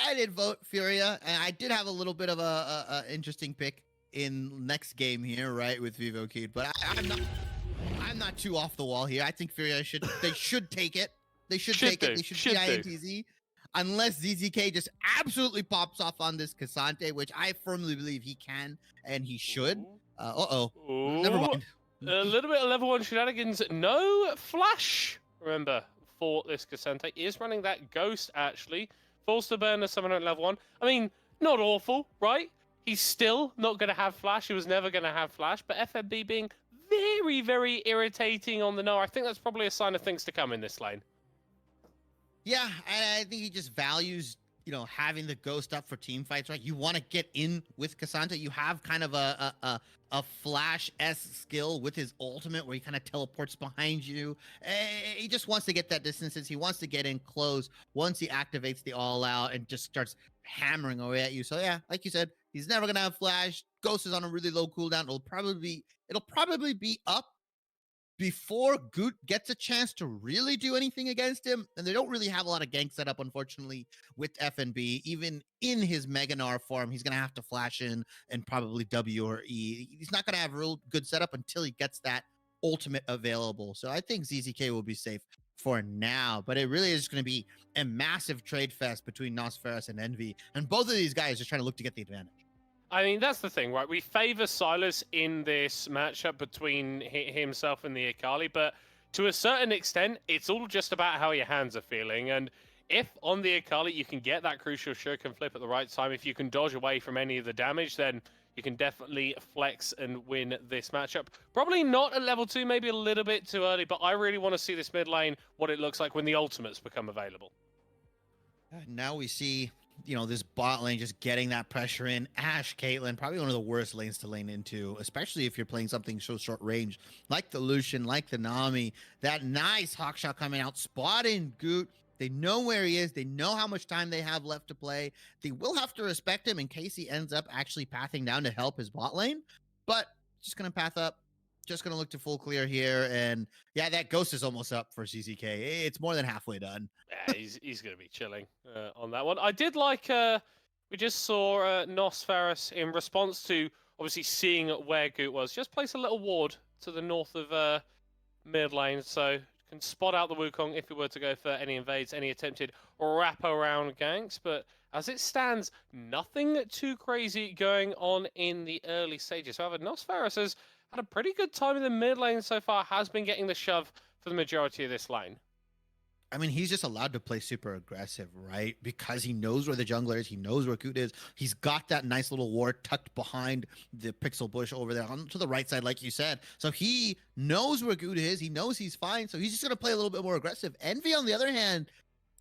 I did vote Furia, and I did have a little bit of a interesting pick in next game here, right, with Vivo Cute. But I'm not too off the wall here. I think Furia should take it. They should take it. They should beat INTZ. Unless ZZK just absolutely pops off on this Cassante, which I firmly believe he can and he should. Never mind. A little bit of level 1 shenanigans. No flash, remember, for this Cassante. He is running that Ghost, actually. Forced to burn the summon at level 1. I mean, not awful, right? He's still not going to have flash. He was never going to have flash. But FNB being very, very irritating on the no. I think that's probably a sign of things to come in this lane. Yeah, and I think he just values, having the Ghost up for team fights, right? You want to get in with Cassante. You have kind of a Flash-esque skill with his ultimate where he kind of teleports behind you. He just wants to get that distances. He wants to get in close once he activates the all-out and just starts hammering away at you. So yeah, like you said, he's never going to have Flash. Ghost is on a really low cooldown. It'll probably be up before Goot gets a chance to really do anything against him. And they don't really have a lot of gank set up, unfortunately, with FNB. Even in his Meganar form, he's going to have to flash in and probably W or E. He's not going to have a real good setup until he gets that ultimate available. So I think ZZK will be safe for now. But it really is going to be a massive trade fest between Nosferus and Envy. And both of these guys are just trying to look to get the advantage. I mean, that's the thing, right? We favor Silas in this matchup between himself and the Akali, but to a certain extent, it's all just about how your hands are feeling. And if on the Akali you can get that crucial shuriken flip at the right time, if you can dodge away from any of the damage, then you can definitely flex and win this matchup. Probably not at level 2, maybe a little bit too early, but I really want to see this mid lane, what it looks like when the ultimates become available. Now we see this bot lane just getting that pressure in. Ashe, Caitlyn, probably one of the worst lanes to lane into, especially if you're playing something so short range, like the Lucian, like the Nami. That nice hawk shot coming out, spotting Goot. They know where he is. They know how much time they have left to play. They will have to respect him in case he ends up actually pathing down to help his bot lane, but just going to path up. Just going to look to full clear here. And yeah, that Ghost is almost up for CCK. It's more than halfway done. Yeah, he's going to be chilling on that one. I did like, we just saw Nosferus in response to obviously seeing where Goot was. Just place a little ward to the north of mid lane so can spot out the Wukong if he were to go for any invades, any attempted wrap around ganks. But as it stands, nothing too crazy going on in the early stages. However, Nosferus has had a pretty good time in the mid lane so far, has been getting the shove for the majority of this lane. I mean, he's just allowed to play super aggressive, right? Because he knows where the jungler is. He knows where Goot is. He's got that nice little ward tucked behind the pixel bush over there on to the right side, like you said. So he knows where Goot is. He knows he's fine. So he's just going to play a little bit more aggressive. Envy, on the other hand,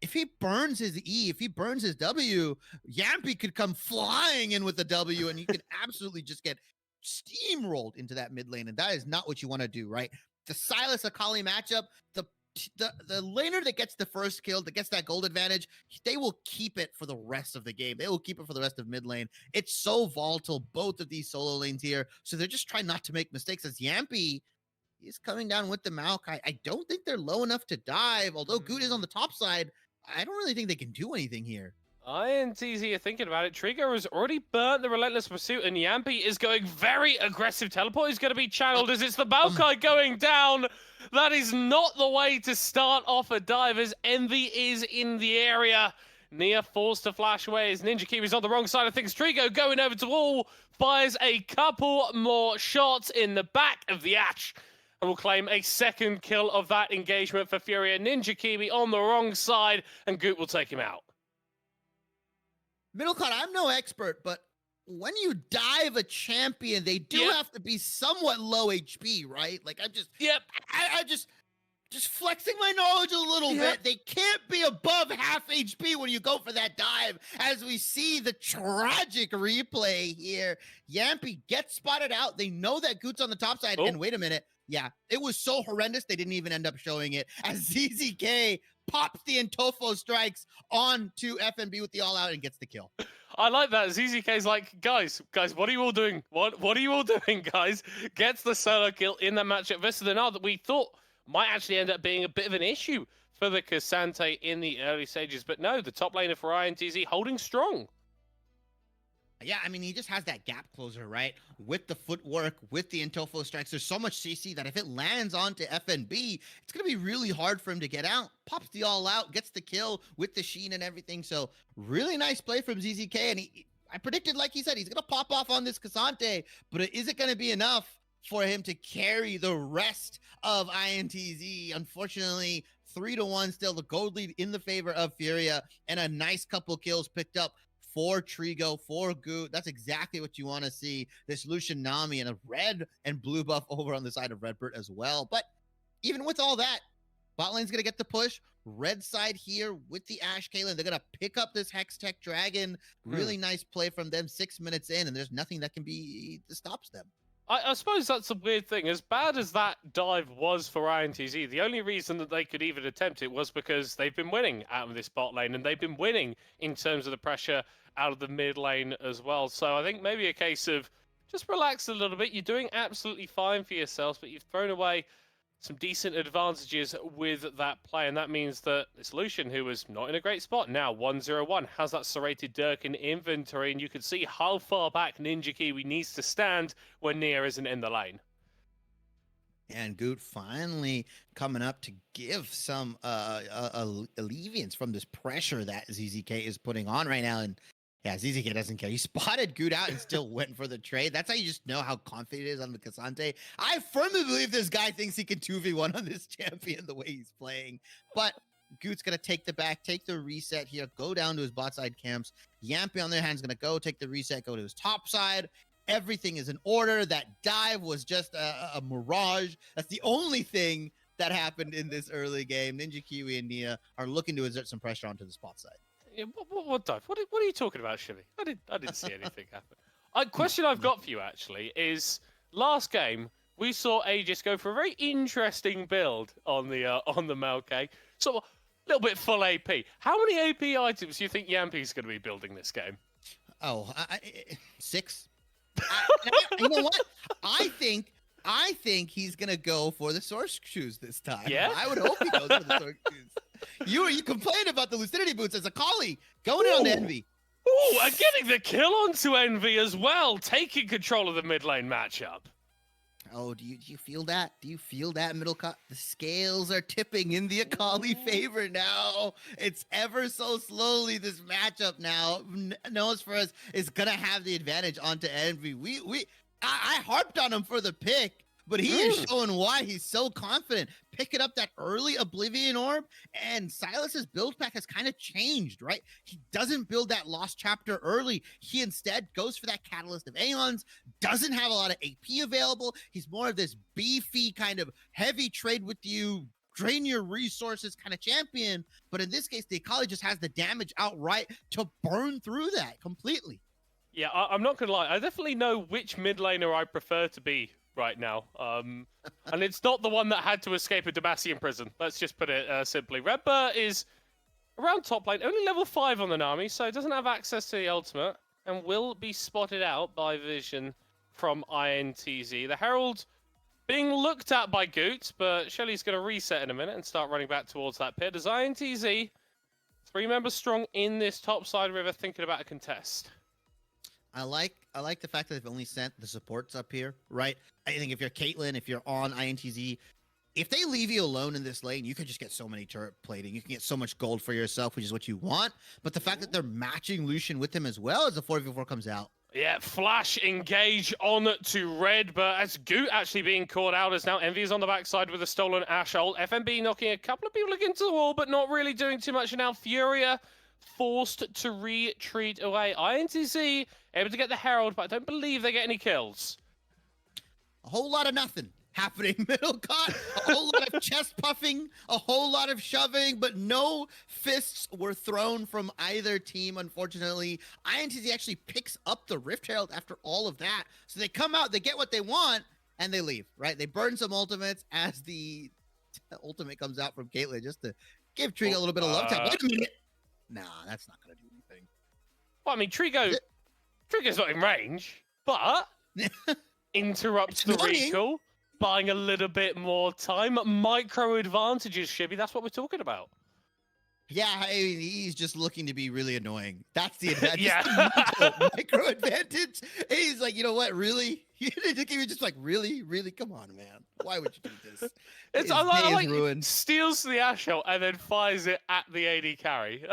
if he burns his E, if he burns his W, Yampy could come flying in with the W, and he could absolutely just get steamrolled into that mid lane. And that is not what you want to do, right? The Silas Akali matchup, the laner that gets the first kill, that gets that gold advantage, they will keep it for the rest of the game. They will keep it for the rest of mid lane. It's so volatile, both of these solo lanes here. So they're just trying not to make mistakes. As Yampy is coming down with the Maokai, I don't think they're low enough to dive. Although Goot is on the top side, I don't really think they can do anything here. INTZ are thinking about it. Trigger has already burnt the Relentless Pursuit, and Yampy is going very aggressive. Teleport is going to be channeled as it's the Maokai going down. That is not the way to start off a dive, as Envy is in the area. Nia forced to flash away as Ninja Kiwi's on the wrong side of things. Trigo going over to wall, fires a couple more shots in the back of the Ashe, and will claim a second kill of that engagement for Furia. Ninja Kiwi on the wrong side, and Goot will take him out. Middlecott, I'm no expert, but when you dive a champion, they do have to be somewhat low HP, right? Like I just flexing my knowledge a little bit. They can't be above half HP when you go for that dive, as we see the tragic replay here. Yampy gets spotted out. They know that Goot's on the top side. And wait a minute. Yeah, it was so horrendous, they didn't even end up showing it, as ZZK pops the Intofo strikes onto FNB with the all-out and gets the kill. I like that. ZZK's like, guys, what are you all doing? What are you all doing, guys? Gets the solo kill in that matchup versus the Nile that we thought might actually end up being a bit of an issue for the Cassante in the early stages. But no, the top laner for INTZ holding strong. Yeah, I mean, he just has that gap closer, right? With the footwork, with the Intofo strikes, there's so much CC that if it lands onto FNB, it's going to be really hard for him to get out. Pops the all out, gets the kill with the Sheen and everything. So really nice play from ZZK. And I predicted, like he said, he's going to pop off on this Cassante, but is it going to be enough for him to carry the rest of INTZ? Unfortunately, 3-1 still the gold lead in the favor of Furia, and a nice couple kills picked up for Trigo, for Goot. That's exactly what you want to see. This Lucian Nami and a red and blue buff over on the side of Redbird as well. But even with all that, bot lane's going to get the push. Red side here with the Ashe Caitlyn. They're going to pick up this Hextech Dragon. Really nice play from them 6 minutes in, and there's nothing that stops them. I suppose that's a weird thing. As bad as that dive was for INTZ, the only reason that they could even attempt it was because they've been winning out of this bot lane, and they've been winning in terms of the pressure out of the mid lane as well. So I think maybe a case of just relax a little bit. You're doing absolutely fine for yourselves, but you've thrown away some decent advantages with that play, and that means that this Lucian, who was not in a great spot, now 1-0-1, has that serrated Dirk in inventory, and you can see how far back Ninja Kiwi needs to stand when Nia isn't in the lane. And Goot finally coming up to give some alleviance from this pressure that ZZK is putting on right now. And yeah, ZZK doesn't care. He spotted Goot out and still went for the trade. That's how you just know how confident he is on the Cassante. I firmly believe this guy thinks he can 2v1 on this champion the way he's playing. But Goot's going to take the reset here, go down to his bot side camps. Yampy on their hands going to go take the reset, go to his top side. Everything is in order. That dive was just a mirage. That's the only thing that happened in this early game. Ninja Kiwi and Nia are looking to exert some pressure onto the spot side. Yeah, what dive? What are you talking about, Shilly? I didn't see anything happen. Question I've got for you actually is: last game we saw Aegis go for a very interesting build on the Melke, sort of a little bit full AP. How many AP items do you think Yampy's going to be building this game? Oh, 6. You know what? I think he's gonna go for the source shoes this time. Yeah, I would hope he goes for the source shoes. You complained about the lucidity boots as a collie going on to Envy. Ooh, and getting the kill onto Envy as well, taking control of the mid lane matchup. Oh, do you feel that? Do you feel that, middle cut? The scales are tipping in the Akali favor now. It's ever so slowly this matchup now. Knows for us is gonna have the advantage onto Envy. I harped on him for the pick, but he is showing why he's so confident. Picking up that early Oblivion Orb, and Silas's build pack has kind of changed, right? He doesn't build that Lost Chapter early. He instead goes for that Catalyst of Aeons, doesn't have a lot of AP available. He's more of this beefy kind of heavy trade with you, drain your resources kind of champion. But in this case, the Akali just has the damage outright to burn through that completely. Yeah, I'm not going to lie. I definitely know which mid laner I prefer to be right now. And it's not the one that had to escape a Demacian prison. Let's just put it simply. Redbird is around top lane, only level 5 on the Nami, so doesn't have access to the ultimate, and will be spotted out by Vision from INTZ. The Herald being looked at by Goot, but Shelly's going to reset in a minute and start running back towards that pit. As INTZ, 3 members strong in this top side river, thinking about a contest. I like the fact that they've only sent the supports up here, right? I think if you're Caitlyn, if you're on INTZ, if they leave you alone in this lane, you could just get so many turret plating. You can get so much gold for yourself, which is what you want. But the fact that they're matching Lucian with him as well as the 4v4 comes out. Yeah, flash engage on to Red, but as Goot actually being caught out as now Envy is on the backside with a stolen Ashe ult. FNB knocking a couple of people against the wall, but not really doing too much. And now Furia forced to retreat away. INTZ able to get the Herald, but I don't believe they get any kills. A whole lot of nothing happening, middle cut. A whole lot of chest puffing, a whole lot of shoving, but no fists were thrown from either team, unfortunately. INTZ actually picks up the Rift Herald after all of that. So they come out, they get what they want, and they leave, right? They burn some ultimates as the ultimate comes out from Caitlyn just to give Trigo a little bit of love tap. Wait a minute. Nah, that's not going to do anything. Well, I mean, Trigo's not in range, but interrupts the recall. buying a little bit more time. Micro advantages, Shibby. That's what we're talking about. Yeah, I mean, he's just looking to be really annoying. That's the advantage. Yeah. The micro advantage. He's like, you know what? Really? He was just like, really? Come on, man. Why would you do this? It's His I day is like ruined. steals the Ash shot and then fires it at the AD carry.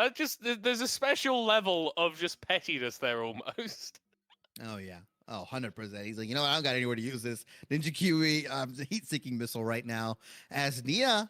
There's a special level of just pettiness there almost. Oh yeah. Oh, 100%. He's like, you know what? I don't got anywhere to use this. Ninja Kiwi, heat-seeking missile right now. As Nia,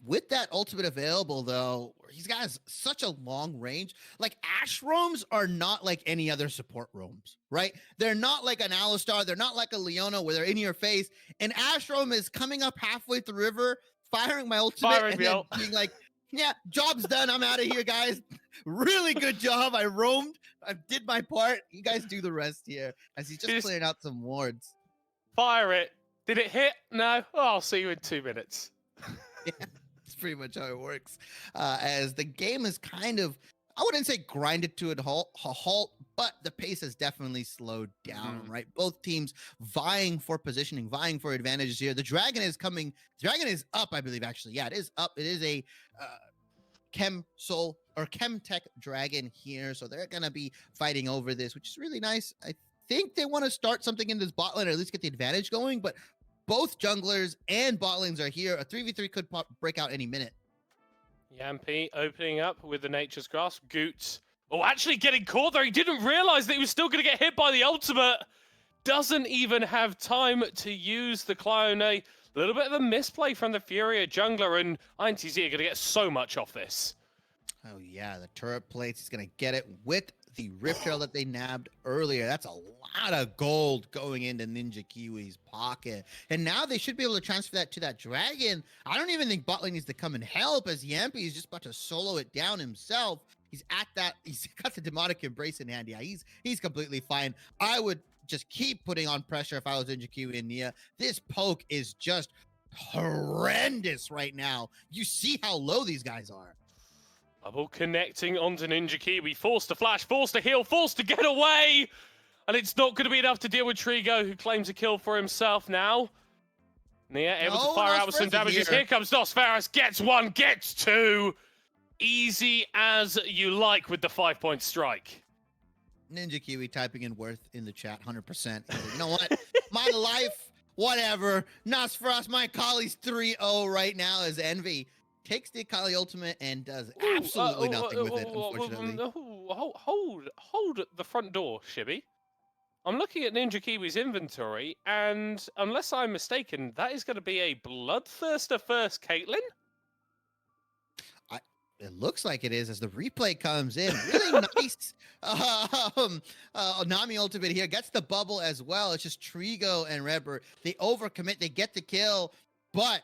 with that ultimate available, though, he's got such a long range. Like, Ash roams are not like any other support roams, right? They're not like an Alistar. They're not like a Leona where they're in your face. An Ash roam is coming up halfway through the river, firing my ultimate, and then being like, yeah, job's done. I'm out of here, guys. Really good job. I roamed. I did my part. You guys do the rest here. As he's just clearing out some wards. Fire it. Did it hit? No. Oh, I'll see you in 2 minutes. Yeah, that's pretty much how it works. As the game is kind of, I wouldn't say grinded to a halt, but the pace has definitely slowed down, right? Both teams vying for positioning, vying for advantages here. The Dragon is coming. The Dragon is up, I believe, actually. Yeah, it is up. It is a Chem Tech Dragon here. So they're going to be fighting over this, which is really nice. I think they want to start something in this bot lane or at least get the advantage going, but both junglers and bot lanes are here. A 3v3 could break out any minute. Yampy opening up with the Nature's Grasp. Goot. Oh, actually getting caught there. He didn't realize that he was still going to get hit by the ultimate. Doesn't even have time to use the clone. A little bit of a misplay from the Furia jungler, and INTZ are going to get so much off this. Oh, yeah. The turret plates. He's going to get it with the Rift Trail that they nabbed earlier. That's a lot of gold going into Ninja Kiwi's pocket. And now they should be able to transfer that to that Dragon. I don't even think bot lane needs to come and help, as Yampy is just about to solo it down himself. He's at that. He's got the demonic embrace in hand. Yeah, he's completely fine. I would just keep putting on pressure if I was Ninja Kiwi and Nia. This poke is just horrendous right now. You see how low these guys are. Bubble connecting onto Ninja Kiwi. Forced to flash, forced to heal, forced to get away. And it's not going to be enough to deal with Trigo, who claims a kill for himself now. Nia able to fire out with some damages. Here comes Nosferus. Gets one, gets two. Easy as you like with the 5-point strike. Ninja Kiwi typing in worth in the chat, 100%. Like, you know what? My life, whatever. Nosferatu, my Kali's 3-0 right now as Envy takes the Akali ultimate and does absolutely nothing with it, unfortunately. Hold the front door, Shibby. I'm looking at Ninja Kiwi's inventory, and unless I'm mistaken, that is going to be a Bloodthirster first Caitlyn? It looks like it is as the replay comes in. Really nice. Nami ultimate here gets the bubble as well. It's just Trigo and Redbird. They overcommit. They get the kill, but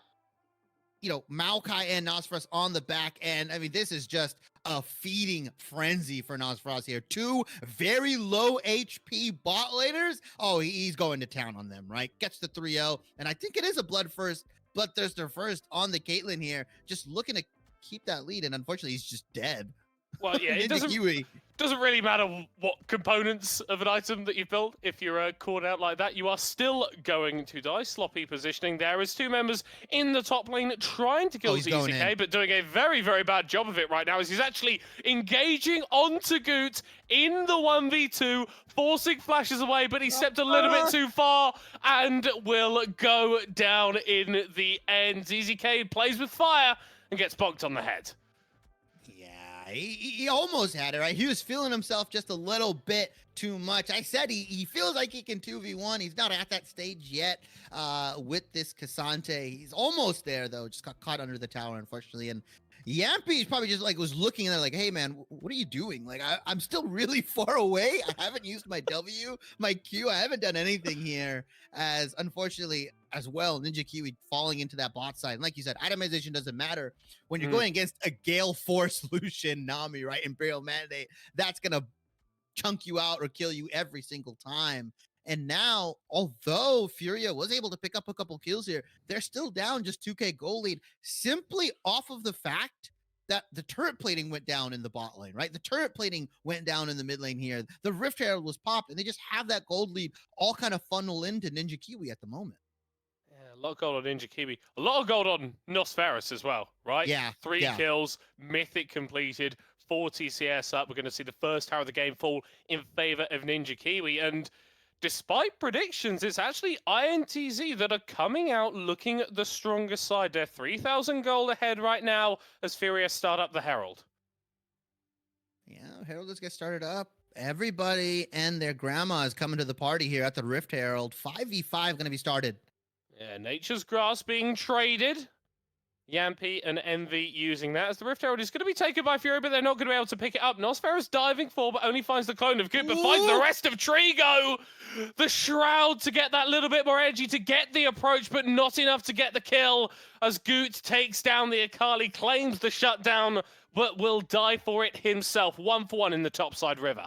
you know, Maokai and Nosferatu on the back end. I mean, this is just a feeding frenzy for Nosferatu here. Two very low HP bot laners. Oh, he's going to town on them, right? Gets the 3-0. And I think it is a Bloodthirster first on the Caitlyn here. Just looking to keep that lead. And unfortunately, he's just dead. Well, yeah, it doesn't really matter what components of an item that you built. If you're caught out like that, you are still going to die. Sloppy positioning there as two members in the top lane trying to kill ZZK, but doing a very, very bad job of it right now as he's actually engaging onto Goot in the 1v2, forcing flashes away, but he stepped a little bit too far and will go down in the end. ZZK plays with fire and gets bonked on the head. He almost had it, right? He was feeling himself just a little bit too much. I said he feels like he can 2v1. He's not at that stage yet with this Cassante. He's almost there, though. Just got caught under the tower, unfortunately. And Yampy's probably just like was looking at it like, hey, man, what are you doing? Like, I'm still really far away. I haven't used my W, my Q. I haven't done anything here. As unfortunately, as well, Ninja Kiwi falling into that bot side. And like you said, itemization doesn't matter when you're going against a Gale Force Lucian Nami, right? Imperial Mandate. That's going to chunk you out or kill you every single time. And now, although Furia was able to pick up a couple kills here, they're still down just 2K gold lead simply off of the fact that the turret plating went down in the bot lane, right? The turret plating went down in the mid lane here. The Rift Herald was popped, and they just have that gold lead all kind of funnel into Ninja Kiwi at the moment. Yeah, A lot of gold on Ninja Kiwi. A lot of gold on Nosferus as well, right? Yeah, 3 yeah. kills, Mythic completed, 4 TCS up. We're going to see the first tower of the game fall in favor of Ninja Kiwi. And despite predictions, it's actually INTZ that are coming out looking at the stronger side. They're 3,000 gold ahead right now as Furia start up the Herald. Yeah, Herald, let's get started up. Everybody and their grandma is coming to the party here at the Rift Herald. 5v5 going to be started. Yeah, Nature's Grass being traded. Yampy and Envy using that as the Rift Herald is going to be taken by Fury, but they're not going to be able to pick it up. Nosferus diving for, but only finds the clone of Goop, but finds the rest of Trigo. The Shroud to get that little bit more edgy, to get the approach, but not enough to get the kill as Goot takes down the Akali, claims the shutdown, but will die for it himself. 1-for-1 in the topside river.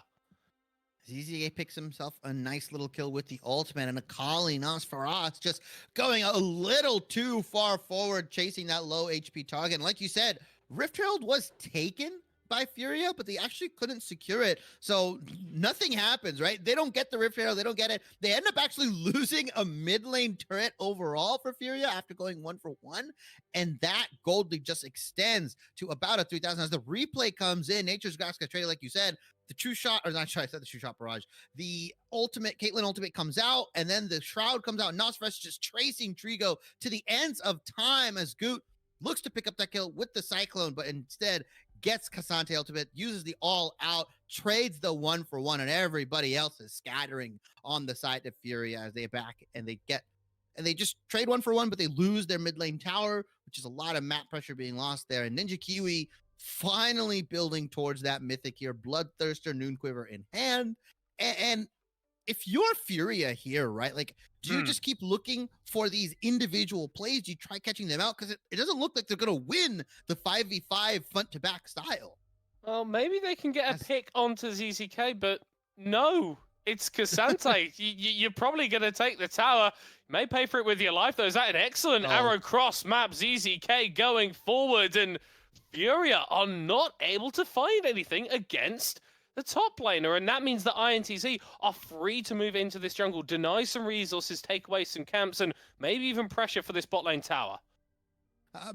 ZZA picks himself a nice little kill with the ultimate, and Akali Nosferatu just going a little too far forward, chasing that low HP target. And like you said, Rift Herald was taken by Furia, but they actually couldn't secure it. So nothing happens, right? They don't get the Rift Herald, they don't get it. They end up actually losing a mid lane turret overall for Furia after going 1-for-1. And that gold lead just extends to about a 3,000 as the replay comes in. Nature's Grass gets traded, like you said. The true shot, or not, I said the true shot barrage. The ultimate, Caitlyn ultimate comes out, and then the Shroud comes out. Nosferatu just tracing Trigo to the ends of time as Goot looks to pick up that kill with the Cyclone, but instead gets Cassante ultimate, uses the all out, trades the 1-for-1, and everybody else is scattering on the side of Furia as they back and they just trade 1-for-1, but they lose their mid lane tower, which is a lot of map pressure being lost there. And Ninja Kiwi finally building towards that mythic here, Bloodthirster, Noonquiver in hand. And if you're Furia here, right, like, do you just keep looking for these individual plays? Do you try catching them out? Because it doesn't look like they're going to win the 5v5 front to back style. Well, maybe they can get a pick onto ZZK, but no, it's Cassante. You're probably going to take the tower. You may pay for it with your life, though. Is that an excellent arrow cross map? ZZK going forward, and Furia are not able to find anything against the top laner, and that means that INTZ are free to move into this jungle, deny some resources, take away some camps, and maybe even pressure for this bot lane tower.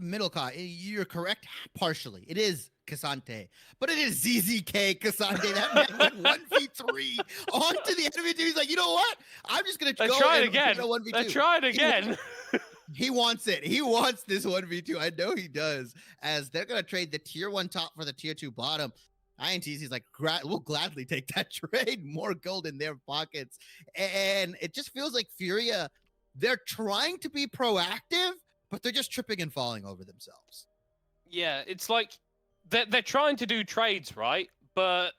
Middlecott, you're correct partially. It is Cassante, but it is ZZK Cassante. That man went 1v3 onto the enemy team. He's like, you know what? I'm just going to go try it again. Let's try it again. He wants it. He wants this 1v2. I know he does, as they're going to trade the tier 1 top for the tier 2 bottom. INTZ is like, we'll gladly take that trade. More gold in their pockets. And it just feels like Furia, they're trying to be proactive, but they're just tripping and falling over themselves. Yeah, it's like they're trying to do trades, right? But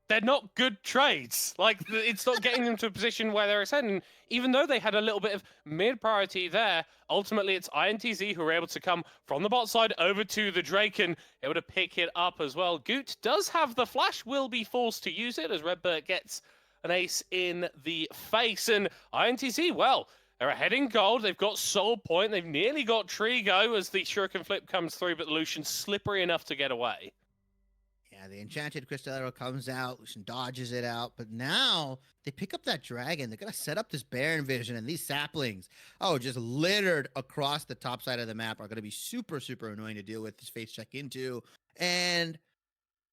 they're not good trades. Like, it's not getting them to a position where they're ascending. Even though they had a little bit of mid-priority there, ultimately it's INTZ who are able to come from the bot side over to the Drake and able to pick it up as well. Goot does have the flash, will be forced to use it as Redbird gets an ace in the face. And INTZ, well, they're ahead in gold. They've got Soul Point. They've nearly got Trigo as the Shuriken flip comes through, but Lucian's slippery enough to get away. Yeah, the enchanted crystal arrow comes out. Lucian dodges it out, but now they pick up that dragon. They're gonna set up this Baron Vision, and these saplings, just littered across the top side of the map, are gonna be super, super annoying to deal with. This face check into, and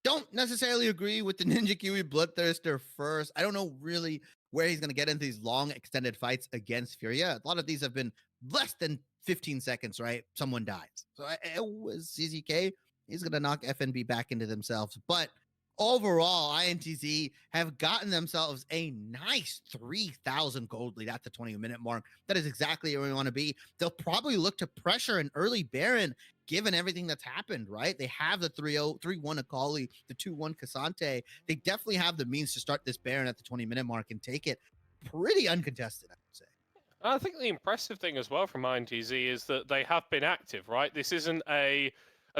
don't necessarily agree with the Ninja Kiwi Bloodthirster first. I don't know really where he's gonna get into these long extended fights against Furia. A lot of these have been less than 15 seconds, right? Someone dies. So it was ZZK. He's going to knock FNB back into themselves. But overall, INTZ have gotten themselves a nice 3,000 gold lead at the 20-minute mark. That is exactly where we want to be. They'll probably look to pressure an early Baron, given everything that's happened, right? They have the 3-0, 3-1 Akali, the 2-1 Cassante. They definitely have the means to start this Baron at the 20-minute mark and take it pretty uncontested, I would say. I think the impressive thing as well from INTZ is that they have been active, right? This isn't a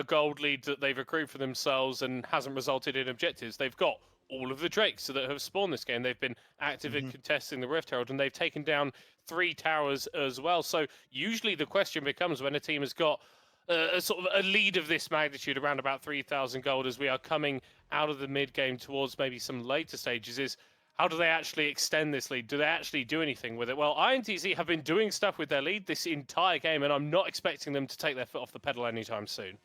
gold lead that they've accrued for themselves and hasn't resulted in objectives. They've got all of the Drakes that have spawned this game. They've been active in contesting the Rift Herald, and they've taken down 3 towers as well. So usually the question becomes, when a team has got a sort of a lead of this magnitude, around about 3,000 gold, as we are coming out of the mid game towards maybe some later stages, is How do they actually extend this lead? Do they actually do anything with it? Well, INTZ have been doing stuff with their lead this entire game, and I'm not expecting them to take their foot off the pedal anytime soon.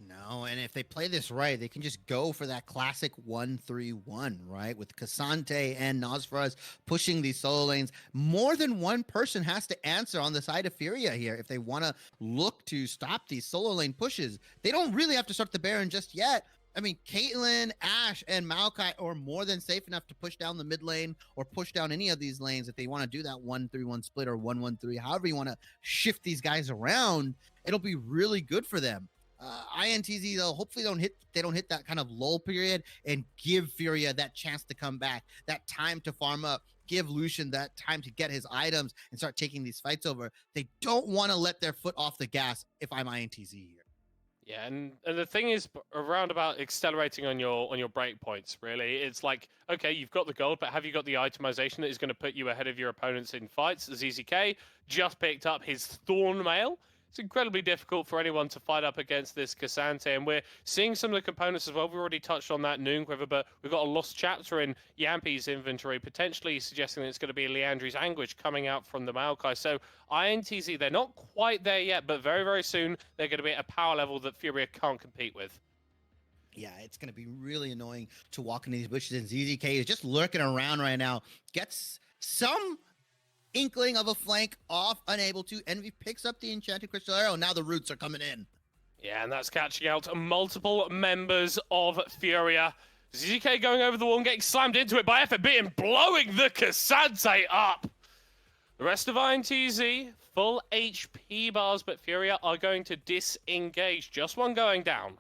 No, and if they play this right, they can just go for that classic 1-3-1, right? With Cassante and Nosferatu pushing these solo lanes. More than one person has to answer on the side of Furia here if they want to look to stop these solo lane pushes. They don't really have to start the Baron just yet. I mean, Caitlyn, Ashe, and Maokai are more than safe enough to push down the mid lane or push down any of these lanes if they want to do that 1-3-1 split or 1-1-3. However you want to shift these guys around, it'll be really good for them. INTZ though, hopefully they don't hit that kind of lull period and give Furia that chance to come back, that time to farm up, give Lucian that time to get his items and start taking these fights over. They don't want to let their foot off the gas if I'm INTZ here. Yeah, and the thing is around about accelerating on your break points, really. It's like, okay, you've got the gold, but have you got the itemization that is going to put you ahead of your opponents in fights? ZZK just picked up his Thorn Mail. It's incredibly difficult for anyone to fight up against this Cassante, and we're seeing some of the components as well. We've already touched on that Noon Quiver, but we've got a lost chapter in Yampi's inventory, potentially suggesting that it's going to be Leandri's Anguish coming out from the Maokai. So INTZ, they're not quite there yet, but very, very soon they're going to be at a power level that Furia can't compete with. Yeah, it's going to be really annoying to walk into these bushes, and ZZK is just lurking around right now. Gets some inkling of a flank off, unable to. Envy picks up the enchanted crystal arrow. Now the roots are coming in. Yeah, and that's catching out multiple members of Furia. ZZK going over the wall and getting slammed into it by FNB and blowing the Cassante up. The rest of INTZ, full HP bars, but Furia are going to disengage. Just one going down.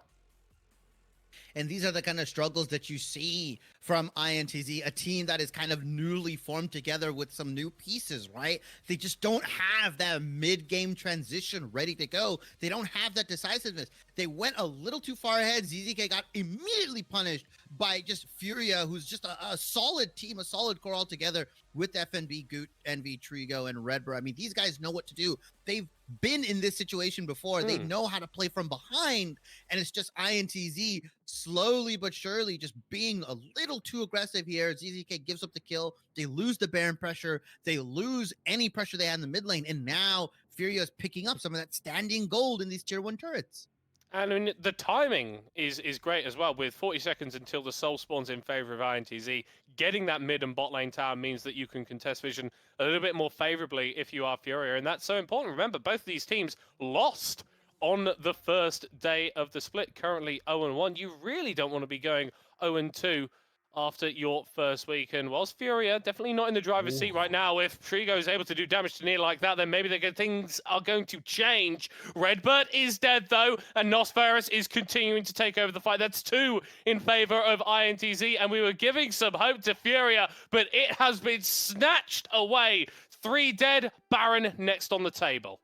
And these are the kind of struggles that you see from INTZ, a team that is kind of newly formed together with some new pieces, right? They just don't have that mid-game transition ready to go. They don't have that decisiveness. They went a little too far ahead. ZZK got immediately punished by just Furia, who's just a solid team, a solid core altogether with FNB, Goot, Envy, Trigo, and Redbird. I mean, these guys know what to do. They've been in this situation before. They know how to play from behind, and it's just INTZ slowly but surely just being a little too aggressive here. ZZK gives up the kill. They lose the Baron pressure. They lose any pressure they had in the mid lane, and now Furia is picking up some of that standing gold in these tier 1 turrets. And I mean, the timing is great as well. With 40 seconds until the soul spawns in favor of INTZ, getting that mid and bot lane tower means that you can contest vision a little bit more favorably if you are Furia, and that's so important. Remember, both of these teams lost on the first day of the split, currently 0-1. You really don't want to be going 0-2 after your first week. And whilst Furia definitely not in the driver's seat right now, if Trigo is able to do damage to Near like that, then maybe things are going to change. Redbird is dead though, and Nosferatu is continuing to take over the fight. That's 2 in favor of INTZ, and we were giving some hope to Furia, but it has been snatched away. 3 dead, Baron next on the table.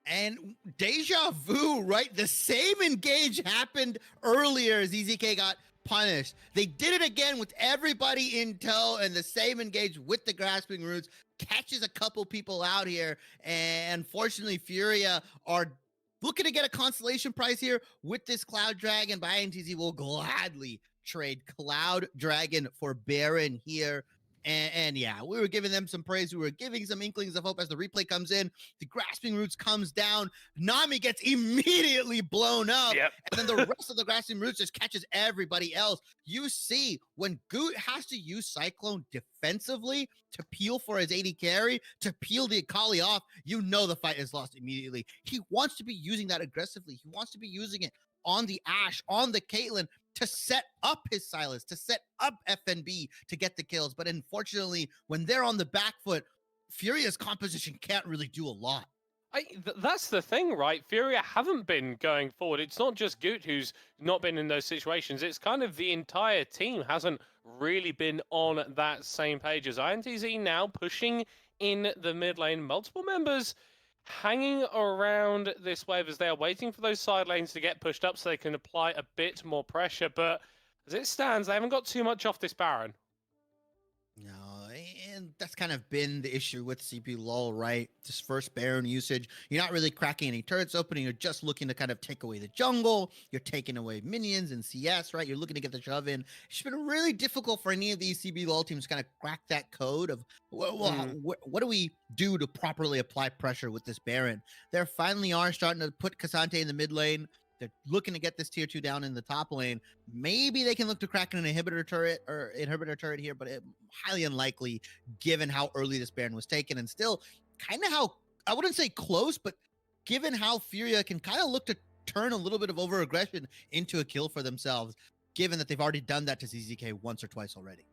And deja vu, right? The same engage happened earlier. ZZK got punished. They did it again with everybody in tow, and the same engage with the grasping roots catches a couple people out here. And fortunately, Furia are looking to get a consolation prize here with this Cloud Dragon. But INTZ will gladly trade Cloud Dragon for Baron here. And yeah, we were giving them some praise. We were giving some inklings of hope as the replay comes in. The grasping roots comes down. Nami gets immediately blown up. Yep. And then the rest of the grasping roots just catches everybody else. You see, when Goot has to use Cyclone defensively to peel for his AD carry, to peel the Akali off, you know the fight is lost immediately. He wants to be using that aggressively. He wants to be using it on the Ashe, on the Caitlyn, to set up his Silas, to set up FNB to get the kills. But unfortunately, when they're on the back foot, Furia's composition can't really do a lot. That's the thing, right? Furia haven't been going forward. It's not just Goot who's not been in those situations. It's kind of the entire team hasn't really been on that same page as INTZ now, pushing in the mid lane. Multiple members hanging around this wave as they are waiting for those side lanes to get pushed up so they can apply a bit more pressure. But as it stands, they haven't got too much off this Baron. No, and that's kind of been the issue with CBLOL, right? This first Baron usage, you're not really cracking any turrets open. You're just looking to kind of take away the jungle. You're taking away minions and CS, right? You're looking to get the shove in. It's been really difficult for any of these CBLOL teams to kind of crack that code of, what do we do to properly apply pressure with this Baron? They finally are starting to put Cassante in the mid lane. They're looking to get this tier 2 down in the top lane. Maybe they can look to crack an inhibitor turret here, but highly unlikely given how early this Baron was taken, and still kind of how, I wouldn't say close, but given how Furia can kind of look to turn a little bit of over-aggression into a kill for themselves, given that they've already done that to ZZK once or twice already.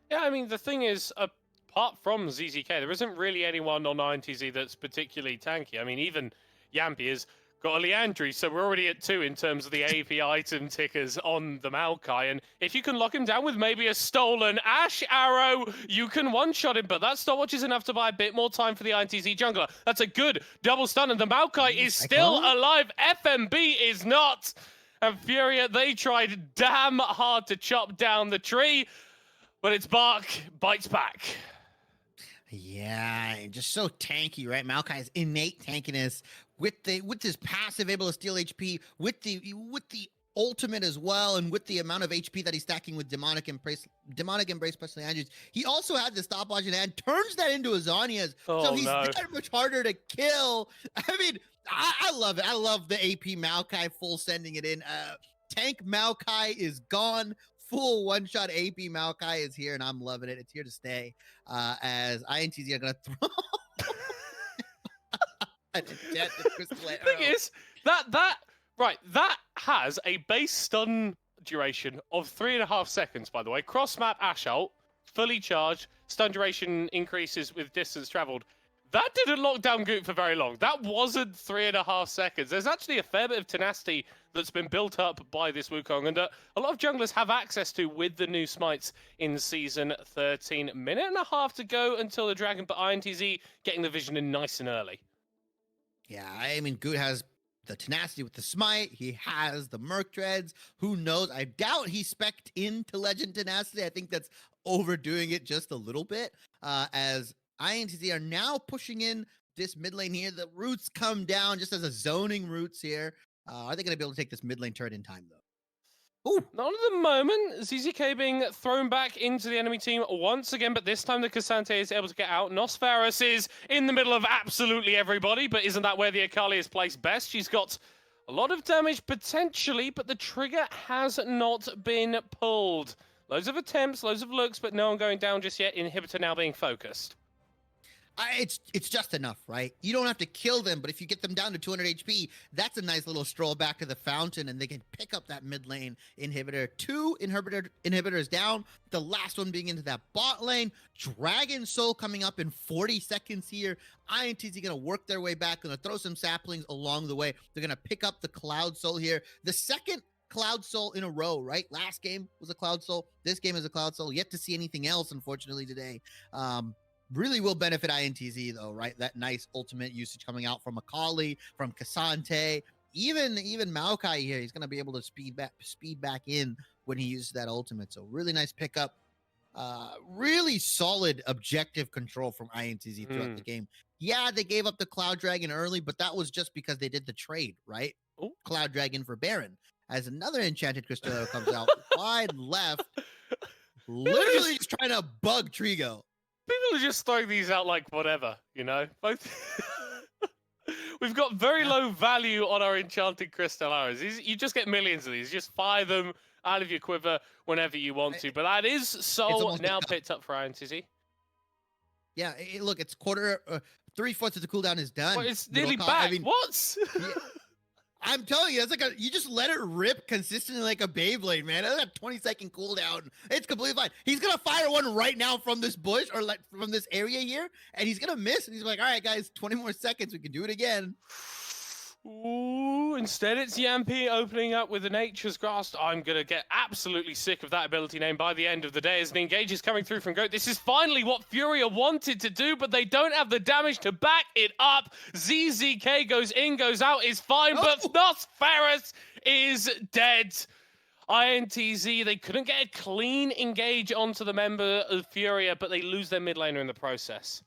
Yeah, I mean, the thing is, apart from ZZK, there isn't really anyone on INTZ that's particularly tanky. I mean, even Yampy has got a Leandry, so we're already at 2 in terms of the AP item tickers on the Maokai. And if you can lock him down with maybe a stolen Ash arrow, you can one-shot him. But that stopwatch is enough to buy a bit more time for the INTZ jungler. That's a good double stun, and the Maokai is still alive. FMB is not. And Furia, they tried damn hard to chop down the tree, but its bark bites back. Yeah, just so tanky, right? Maokai's innate tankiness with this passive able to steal HP, with the ultimate as well, and with the amount of HP that he's stacking with Demonic Embrace plus Leandry's. He also had the stopwatch in hand, turns that into a Zanya's. So he's that much harder to kill. I mean, I love it. I love the AP Maokai full sending it in. Tank Maokai is gone. Full one-shot AP Maokai is here, and I'm loving it. It's here to stay. As INTZ are gonna throw a jet to Crystal Arrow. The thing is that has a base stun duration of 3.5 seconds. By the way, cross map Ash ult, fully charged. Stun duration increases with distance traveled. That didn't lock down Goot for very long. That wasn't 3.5 seconds. There's actually a fair bit of tenacity that's been built up by this Wukong, and a lot of junglers have access to with the new smites in Season 13. Minute and a half to go until the Dragon, but INTZ getting the vision in nice and early. Yeah, I mean, Goot has the tenacity with the smite. He has the Merc Dreads. Who knows? I doubt he spec'd into Legend tenacity. I think that's overdoing it just a little bit, as INTZ are now pushing in this mid lane here. The roots come down just as a zoning roots here. Are they going to be able to take this mid lane turret in time, though? Ooh. Not at the moment. ZZK being thrown back into the enemy team once again, but this time the Cassante is able to get out. Nosferus is in the middle of absolutely everybody, but isn't that where the Akali is placed best? She's got a lot of damage potentially, but the trigger has not been pulled. Loads of attempts, loads of looks, but no one going down just yet. Inhibitor now being focused. It's just enough, right? You don't have to kill them, but if you get them down to 200 HP, that's a nice little stroll back to the fountain, and they can pick up that mid lane inhibitor. 2 inhibitors down, the last one being into that bot lane. Dragon Soul coming up in 40 seconds here. INTZ going to work their way back, going to throw some saplings along the way. They're going to pick up the Cloud Soul here. The second Cloud Soul in a row, right? Last game was a Cloud Soul. This game is a Cloud Soul. Yet to see anything else, unfortunately, today. Really will benefit INTZ though, right? That nice ultimate usage coming out from Akali, from Cassante, even Maokai here. He's going to be able to speed back in when he uses that ultimate. So really nice pickup. Really solid objective control from INTZ throughout the game. Yeah, they gave up the Cloud Dragon early, but that was just because they did the trade, right? Ooh. Cloud Dragon for Baron. As another enchanted crystal comes out wide left, literally just trying to bug Trigo. People are just throwing these out like whatever, you know? Both. We've got very low value on our enchanted crystal arrows. You just get millions of these. You just fire them out of your quiver whenever you want to. But that is so now picked up for INTZ. Yeah, look, it's 3/4 of the cooldown is done. Well, it's nearly back. I mean, what? Yeah, I'm telling you, it's like you just let it rip consistently like a Beyblade, man. That's a 20-second cooldown. It's completely fine. He's gonna fire one right now from this bush or like from this area here, and he's gonna miss. And he's like, "All right, guys, 20 more seconds. We can do it again." Ooh, instead it's Yampy opening up with the Nature's Grasp. I'm going to get absolutely sick of that ability name by the end of the day as an engage is coming through from Goat. This is finally what Furia wanted to do, but they don't have the damage to back it up. ZZK goes in, goes out, is fine, but Nosferus is dead. INTZ, they couldn't get a clean engage onto the member of Furia, but they lose their mid laner in the process.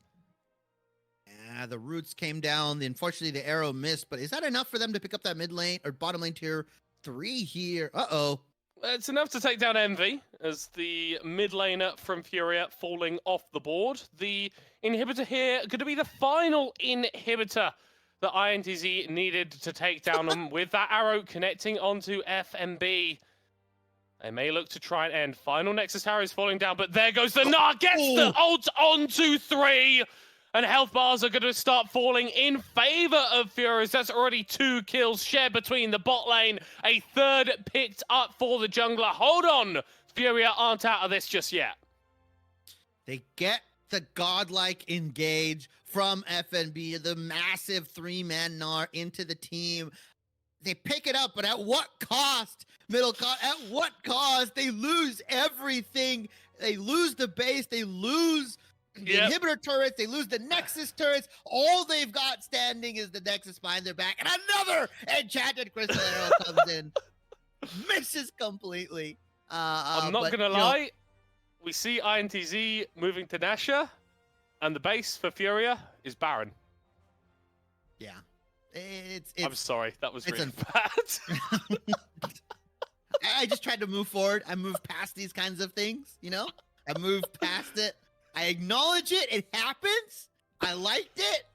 Yeah, the roots came down. Unfortunately, the arrow missed, but is that enough for them to pick up that mid lane or bottom lane tier 3 here? Uh-oh. It's enough to take down Envy as the mid laner from Furia falling off the board. The inhibitor here going to be the final inhibitor that INTZ needed to take down them with that arrow connecting onto FMB. They may look to try and end. Final Nexus Tower is falling down, but there goes the Gnar, gets the ult onto 3. And health bars are going to start falling in favor of Furious. That's already 2 kills shared between the bot lane. A 3rd picked up for the jungler. Hold on. Furia aren't out of this just yet. They get the godlike engage from FNB, the massive 3-man Gnar into the team. They pick it up, but at what cost? At what cost? They lose everything. They lose the base. They lose the inhibitor turrets, they lose the Nexus turrets. All they've got standing is the Nexus behind their back, and another enchanted crystal arrow comes in, misses completely. I'm not gonna lie, we see INTZ moving to Nasha, and the base for Furia is Baron. Yeah, I'm sorry, that was really bad. I just tried to move forward. I moved past these kinds of things, you know. I moved past it. I acknowledge it. It happens. I liked it.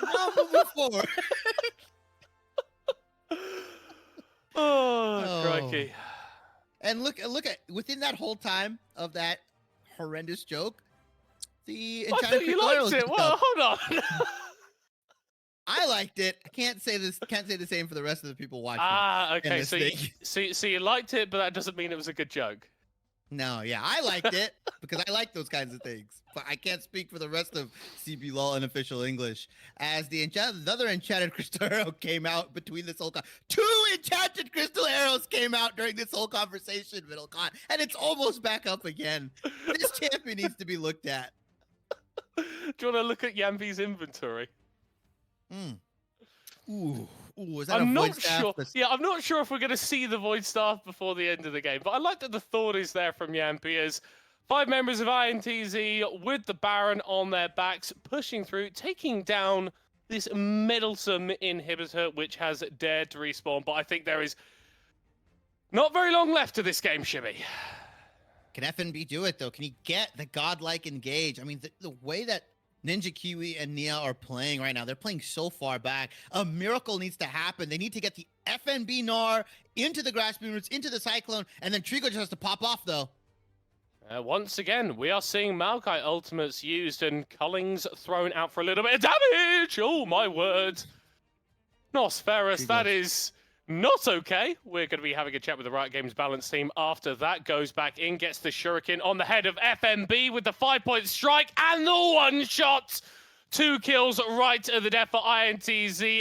Now moving forward. Oh, crikey. And look at within that whole time of that horrendous joke, the I thought you liked it. Well, hold on. I liked it. I can't say the same for the rest of the people watching. Okay. So you liked it, but that doesn't mean it was a good joke. No, yeah, I liked it because I like those kinds of things. But I can't speak for the rest of CBLOL unofficial English. As another enchanted crystal arrow came out between this whole 2 enchanted crystal arrows came out during this whole conversation, Middlecon, and it's almost back up again. This champion needs to be looked at. Do you want to look at Yambi's inventory? Ooh, is that I'm a not void staff? sure. Yeah, I'm not sure if we're going to see the void staff before the end of the game, but I like that the thought is there from Yampi as 5 members of INTZ with the Baron on their backs, pushing through, taking down this meddlesome inhibitor, which has dared to respawn. But I think there is not very long left to this game, Shibby. Can FNB do it, though? Can he get the godlike engage? I mean, the way that Ninja Kiwi and Nia are playing right now, they're playing so far back. A miracle needs to happen. They need to get the FNB Gnar into the Grasping Roots, into the Cyclone, and then Trigo just has to pop off, though. Once again, we are seeing Maokai ultimates used and Cullings thrown out for a little bit of damage. Oh, my word. Nosferus, that is not okay. We're going to be having a chat with the Riot Games balance team after that. Goes back in, gets the shuriken on the head of FMB with the 5-point strike and the 1 shot. 2 kills right at the death for INTZ.